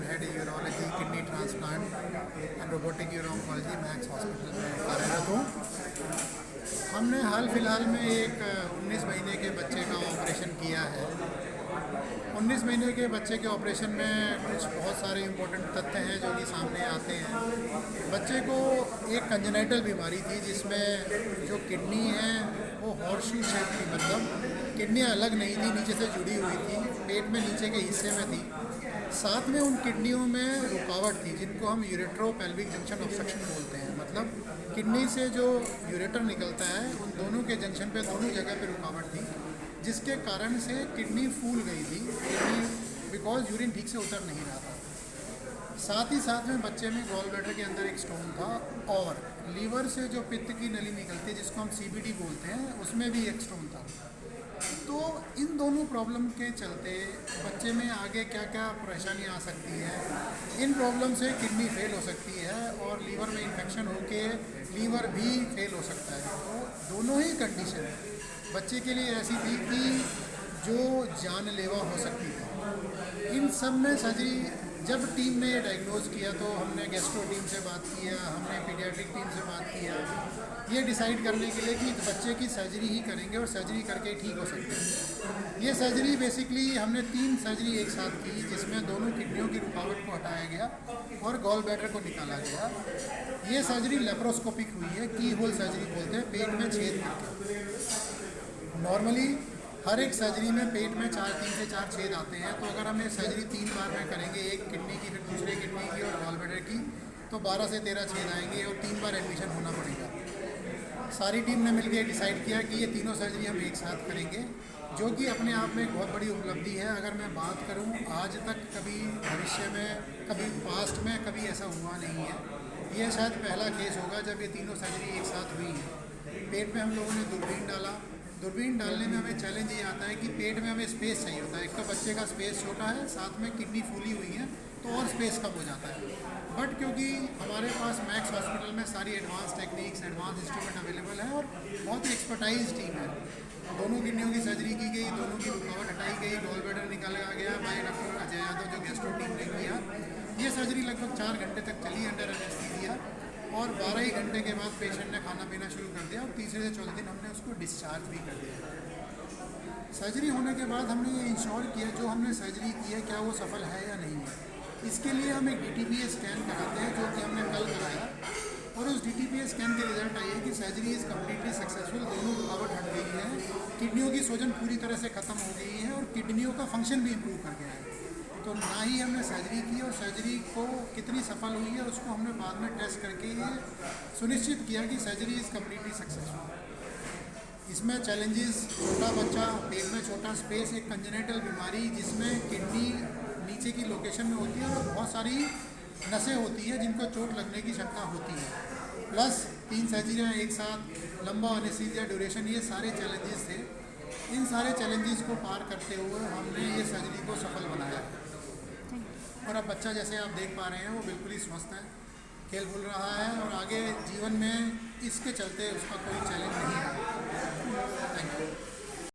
Head urology, kidney transplant and robotic euro-oncology max hospital में कार्यरत हूँ। हमने हाल फिलहाल में एक 19 महीने के बच्चे का ऑपरेशन किया है। 19 महीने के बच्चे के ऑपरेशन में कुछ बहुत सारे इम्पोर्टेंट तथ्य हैं जो कि सामने आते हैं। बच्चे को एक कंजेनाइटल बीमारी थी जिसमें जो किडनी है वो हॉर्सशू शेप थी, मतलब किडनियाँ अलग नहीं थी, नीचे से जुड़ी हुई थी, पेट में नीचे के हिस्से में थी। साथ में उन किडनियों में रुकावट थी जिनको हम यूरेट्रो-पेल्विक जंक्शन ऑब्स्ट्रक्शन बोलते हैं, मतलब किडनी से जो यूरेटर निकलता है उन दोनों के जंक्शन पे दोनों जगह पे रुकावट थी, जिसके कारण से किडनी फूल गई थी, किडनी बिकॉज यूरिन ठीक से उतर नहीं रहा था। साथ ही साथ में बच्चे में गॉल ब्लैडर के अंदर एक स्टोन था और लीवर से जो पित्त की नली निकलती है जिसको हम सीबीडी बोलते हैं उसमें भी एक स्टोन था। तो इन दोनों प्रॉब्लम के चलते बच्चे में आगे क्या क्या परेशानी आ सकती है, इन प्रॉब्लम से किडनी फेल हो सकती है और लीवर में इन्फेक्शन होके लीवर भी फेल हो सकता है। तो दोनों ही कंडीशन बच्चे के लिए ऐसी थी कि जो जानलेवा हो सकती थी। इन सब में सर्जरी जब टीम ने ये डायग्नोज किया तो हमने गैस्ट्रो टीम से बात किया, हमने पीडियाट्रिक टीम से बात किया, ये डिसाइड करने के लिए कि बच्चे की सर्जरी ही करेंगे और सर्जरी करके ठीक हो सकते हैं। ये सर्जरी बेसिकली हमने 3 सर्जरी एक साथ की जिसमें दोनों किडनियों की रुकावट को हटाया गया और गॉल ब्लैडर को निकाला गया। ये सर्जरी लेप्रोस्कोपिक हुई है, की होल सर्जरी बोलते हैं, पेट में छेद करके। नॉर्मली हर एक सर्जरी में पेट में 3 से 4 छेद आते हैं, तो अगर हम ये सर्जरी 3 बार में करेंगे, एक किडनी की फिर दूसरे किडनी की और गॉल ब्लैडर की, तो 12 से 13 छेद आएंगे और 3 बार एडमिशन होना पड़ेगा। सारी टीम ने मिलकर डिसाइड किया कि ये तीनों सर्जरी हम एक साथ करेंगे, जो कि अपने आप में एक बहुत बड़ी उपलब्धि है। अगर मैं बात करूं, आज तक कभी भविष्य में, कभी पास्ट में कभी ऐसा हुआ नहीं है। ये शायद पहला केस होगा जब ये तीनों सर्जरी एक साथ हुई है। पेट में हम लोगों ने दूरबीन डाला। दूरबीन डालने में हमें चैलेंज ये आता है कि पेट में हमें स्पेस चाहिए होता है। एक तो बच्चे का स्पेस छोटा है, साथ में किडनी फूली हुई है तो और स्पेस कम हो जाता है। बट क्योंकि हमारे पास मैक्स हॉस्पिटल में सारी advance techniques, advance instrument available है और बहुत ही एक्सपर्टाइज टीम है। दोनों किडनियों की सर्जरी की गई, दोनों की रुकावट हटाई गई, गॉल ब्लैडर निकाला गया बाय डॉक्टर अजय यादव जो गैस्ट्रो टीम ने किया। ये सर्जरी लगभग 4 घंटे तक चली अंडर एनेस्थीसिया और 12 ही घंटे के बाद पेशेंट ने खाना पीना शुरू कर दिया और तीसरे से चौथे दिन हमने उसको डिस्चार्ज भी कर दिया। सर्जरी होने के बाद हमने ये इंश्योर किया जो हमने सर्जरी की है क्या वो सफल है या नहीं है। इसके लिए हम एक DTPA स्कैन कराते हैं जो कि हमने कल कराया और उस DTPA स्कैन के रिजल्ट आई है कि सर्जरी इज़ कम्प्लीटली सक्सेसफुल। दोनों रुकावट हट गई है, किडनियों की सूजन पूरी तरह से ख़त्म हो गई है और किडनियों का फंक्शन भी इम्प्रूव कर गया है। तो ना ही हमने सर्जरी की और सर्जरी को कितनी सफल हुई है उसको हमने बाद में टेस्ट करके ये सुनिश्चित किया कि सर्जरी इज़ कम्प्लीटली सक्सेसफुल। इसमें चैलेंजेस, छोटा बच्चा, पेट में छोटा स्पेस, एक कंजेनिटल बीमारी जिसमें किडनी नीचे की लोकेशन में होती है और बहुत सारी नसें होती हैं जिनको चोट लगने की शंका होती है, प्लस 3 सर्जरियाँ एक साथ, लंबा एनेस्थीसिया ड्यूरेशन, ये सारे चैलेंजेस थे। इन सारे चैलेंजेस को पार करते हुए हमने ये सर्जरी को सफल बनाया और अब बच्चा जैसे आप देख पा रहे हैं वो बिल्कुल ही स्वस्थ है, खेल बुल रहा है और आगे जीवन में इसके चलते उसका कोई चैलेंज नहीं है। Thank you.